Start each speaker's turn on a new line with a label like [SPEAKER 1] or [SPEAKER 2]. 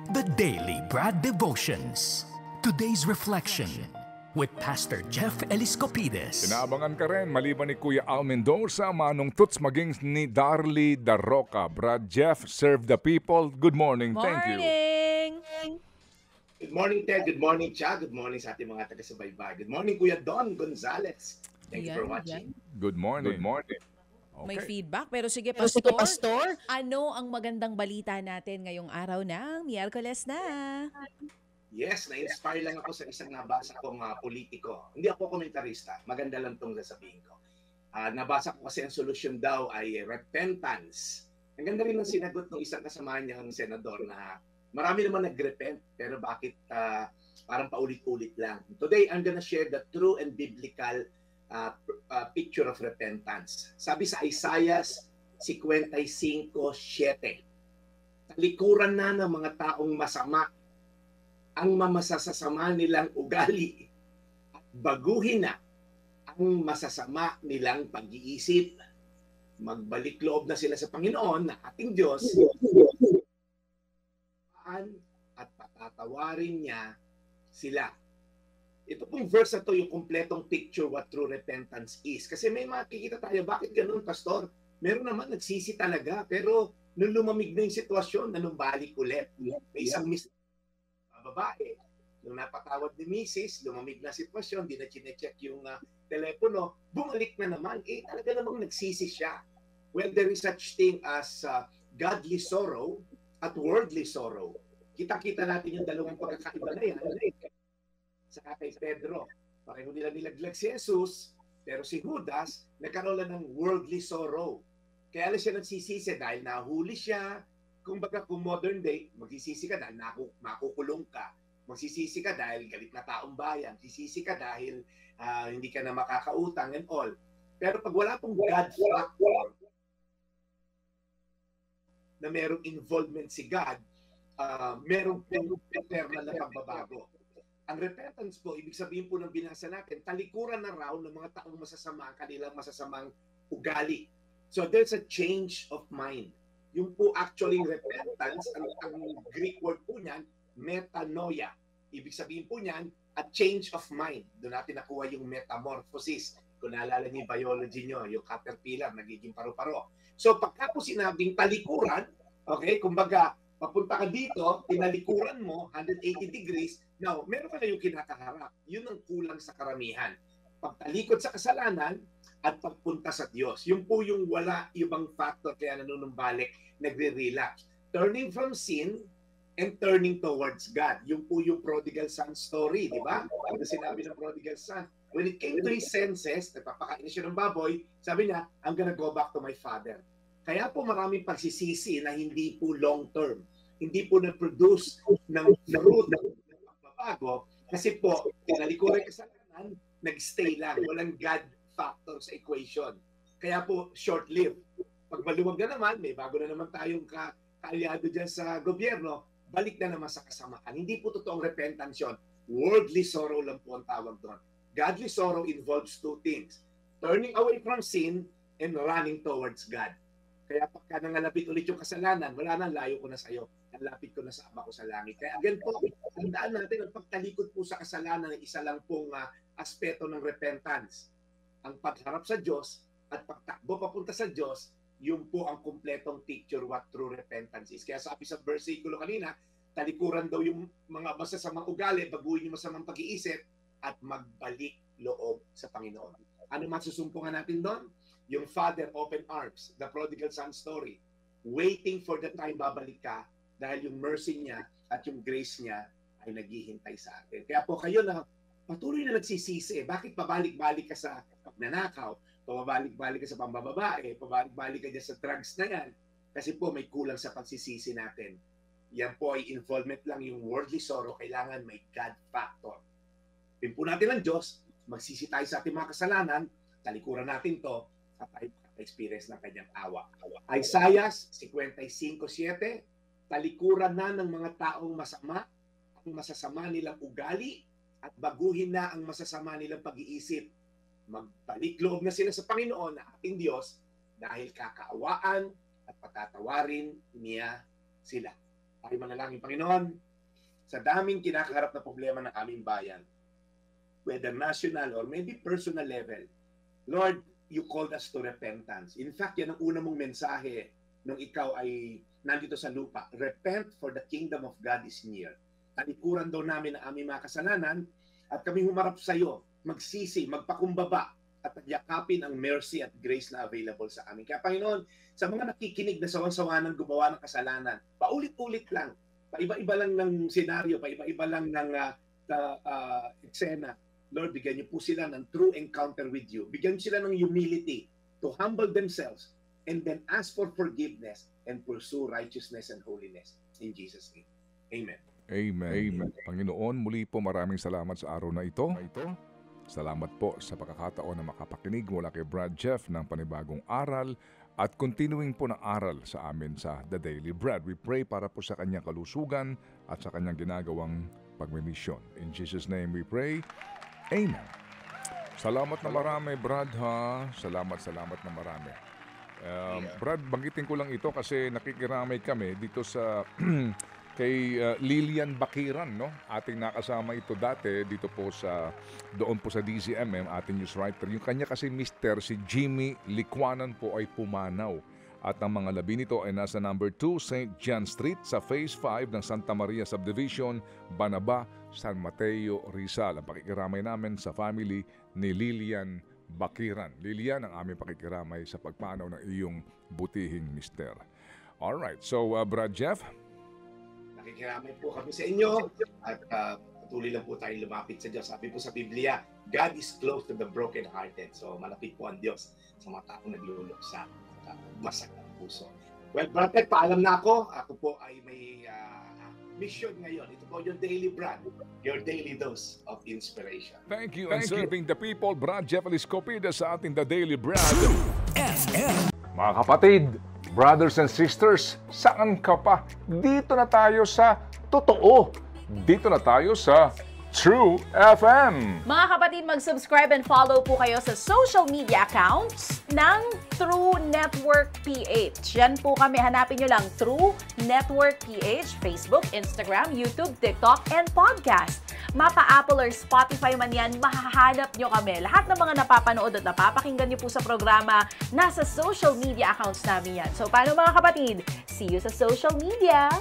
[SPEAKER 1] The Daily Brad Devotions. Today's reflection with Pastor Jeff Eliscopides.
[SPEAKER 2] Inaabangan ka rin, maliban ni Kuya Al Mendoza, Manong Tuts, maging ni Darly Darroca. Brad Jeff, serve the people. Good morning. Thank you.
[SPEAKER 3] Good morning, Ted. Good morning, Cha. Good morning sa ating mga taga-subaybay. Good morning, Kuya Don Gonzalez. Thank you for watching.
[SPEAKER 2] Good morning. Good morning.
[SPEAKER 4] May feedback. Pero sige, Pastor, ano ang magandang balita natin ngayong araw ng Miyerkules na?
[SPEAKER 3] Yes, na-inspire lang ako sa isang nabasa kong politiko. Hindi ako komentarista. Maganda lang itong sasabihin ko. Nabasa ko kasi ang solusyon daw ay repentance. Ang ganda rin ng sinagot ng isang kasama niyang senador na marami naman nag-repent, pero bakit parang paulit-ulit lang. Today, I'm gonna share the true and biblical picture of repentance. Sabi sa Isaiah 55:7, talikuran na ng mga taong masama ang masasama nilang ugali at baguhin na ang masasama nilang pag-iisip. Magbalik loob na sila sa Panginoon na ating Diyos at patatawarin niya sila. Ito pong verse na to, yung kumpletong picture what true repentance is. Kasi may makikita tayo, bakit ganun, Pastor? Meron naman nagsisi talaga, pero nung lumamig na yung sitwasyon, nanumbalik ulit. May isang babae, nung napatawad ni Mrs., lumamig na sitwasyon, di na chinecheck yung telepono, bumalik na naman. Talaga namang nagsisi siya. Well, there is such thing as godly sorrow at worldly sorrow. Kita-kita natin yung dalawang pagkakaiba na yan. Sa kay Pedro, pareho nila nilaglag si Jesus, pero si Judas, nagkaroon lang ng worldly sorrow. Kaya lang siya nagsisisi dahil nahuli siya. Kumbaga kung modern day, magsisisi ka dahil makukulong ka. Magsisisi ka dahil galit na taong bayan. Magsisisi ka dahil hindi ka na makakautang and all. Pero pag wala pong God factor, na merong involvement si God, merong eternal na pagbabago. Ang repentance po, ibig sabihin po ng binasa natin, talikuran na raw ng mga taong masasama ang kanilang masasamang ugali. So there's a change of mind. Yung po actually repentance, ang Greek word po niyan, metanoia. Ibig sabihin po niyan, a change of mind. Doon natin nakuha yung metamorphosis. Kung naalala niyo yung biology niyo, yung caterpillar, nagiging paru-paro. So pagka po sinabing talikuran, okay, kumbaga, papunta ka dito, tinalikuran mo, 180 degrees, now, meron ka na yung kinakaharap. Yun ang kulang sa karamihan. Pagtalikod sa kasalanan at pagpunta sa Diyos. Yun po yung wala ibang factor kaya nanunumbalik, nagre-relapse. Turning from sin and turning towards God. Yun po yung prodigal son story, di ba? Ano sinabi ng prodigal son? When it came to his senses, nagpapakain siya ng baboy, sabi niya, I'm gonna go back to my father. Kaya po maraming pagsisisi na hindi po long-term. Hindi po na-produce ng fruit ng pagbabago kasi po, tinalikuran kasalanan, nag-stay lang. Walang God factor sa equation. Kaya po, short-lived. Pag maluwag na naman, may bago na naman tayong kaalyado dyan sa gobyerno, balik na naman sa kasamaan. Hindi po totoong repentance yun. Worldly sorrow lang po ang tawag doon. Godly sorrow involves two things. Turning away from sin and running towards God. Kaya pagka nangalapit ulit yung kasalanan, wala nang layo ko na sa iyo. Nalapit ko na sa Ama ko sa langit. Kaya again po, tandaan natin ang pagtalikod po sa kasalanan ay isa lang pong aspeto ng repentance. Ang pagharap sa Diyos at pagtakbo papunta sa Diyos, yun po ang kumpletong picture what true repentance is. Kaya sabi sa versikulo kanina, talikuran daw yung mga masasamang ugali, baguhin yung masamang pag-iisip, at magbalik loob sa Panginoon. Ano masusumpungan natin doon? Yung father open arms, the prodigal son story, waiting for the time babalik ka dahil yung mercy niya at yung grace niya ay naghihintay sa atin. Kaya po kayo na patuloy na nagsisisi, bakit pabalik-balik ka sa pagnanakaw, pabalik-balik ka sa pambababae, pabalik-balik ka dyan sa drugs na yan, kasi po may kulang sa pagsisisi natin. Yan po ay involvement lang yung worldly sorrow, kailangan may God factor. Pin po natin ang Diyos, magsisi tayo sa ating mga kasalanan, talikuran natin to, at tayo experience ng kanyang awa. Isaiah 55:7, talikuran na ng mga taong masama ang masasama nilang ugali at baguhin na ang masasama nilang pag-iisip. Magbalik loob na sila sa Panginoon na ating Diyos dahil kakaawaan at patatawarin niya sila. Ay manalangin, Panginoon, sa daming kinakaharap na problema ng aming bayan, whether national or maybe personal level, Lord, you called us to repentance. In fact, yan ang una mong mensahe nung ikaw ay nandito sa lupa. Repent, for the kingdom of God is near. Talikuran daw namin ang aming mga kasalanan at kami humarap sa iyo, magsisi, magpakumbaba, at yakapin ang mercy at grace na available sa amin. Kaya Panginoon, sa mga nakikinig na sawan-sawanan gumawa ng kasalanan, paulit-ulit lang, paiba-iba lang ng senaryo, paiba-iba lang ng eksena, Lord, bigyan niyo po sila ng true encounter with you. Bigyan niyo sila ng humility to humble themselves and then ask for forgiveness and pursue righteousness and holiness. In Jesus' name. Amen.
[SPEAKER 2] Amen. Panginoon, muli po maraming salamat sa araw na ito. Salamat po sa pagkakataon na makapakinig mula kay Brad Jeff ng panibagong aral at continuing po na aral sa amin sa The Daily Bread. We pray para po sa kanyang kalusugan at sa kanyang ginagawang pagmimisyon. In Jesus' name we pray. Amen. Salamat na marami, Brad, ha? Salamat na marami. Brad, banggitin ko lang ito kasi nakikiramay kami dito sa kay Lilian Bakiran, no? Ating nakasama ito dati dito po doon po sa DZMM, ating news writer. Yung kanya kasi mister, si Jimmy Liquanan po ay pumanaw. At ang mga labi nito ay nasa number 2 St. John Street sa Phase 5 ng Santa Maria Subdivision, Banaba, San Mateo, Rizal. Ang pakikiramay namin sa family ni Lilian Bakiran. Lilian, ang aming pakikiramay sa pagpanaw ng iyong butihing mister. Alright, so Brad Jeff,
[SPEAKER 3] nakikiramay po kami sa inyo at patuloy lang po tayong lumapit sa Diyos. Sabi po sa Biblia, God is close to the broken-hearted. So malapit po ang Diyos sa mga taong nagluluksa at masak ang puso. Well, brother, paalam na ako. Ako po ay may mission ngayon. Ito po yung Daily Brad, your daily dose of inspiration.
[SPEAKER 2] thank you. And serving the people, Brad Jeff Eliscopida sa ating The Daily Brad.
[SPEAKER 1] FM.
[SPEAKER 2] Mga kapatid, brothers and sisters, saan ka pa? Dito na tayo sa totoo. Dito na tayo sa True FM.
[SPEAKER 4] Mga kapatid, mag-subscribe and follow po kayo sa social media accounts ng True Network PH. Yan po kami. Hanapin nyo lang True Network PH, Facebook, Instagram, YouTube, TikTok, and podcast. Mapa-Apple or Spotify man yan, mahahanap nyo kami. Lahat ng mga napapanood at napapakinggan nyo po sa programa, nasa social media accounts namin yan. So, paano mga kapatid? See you sa social media!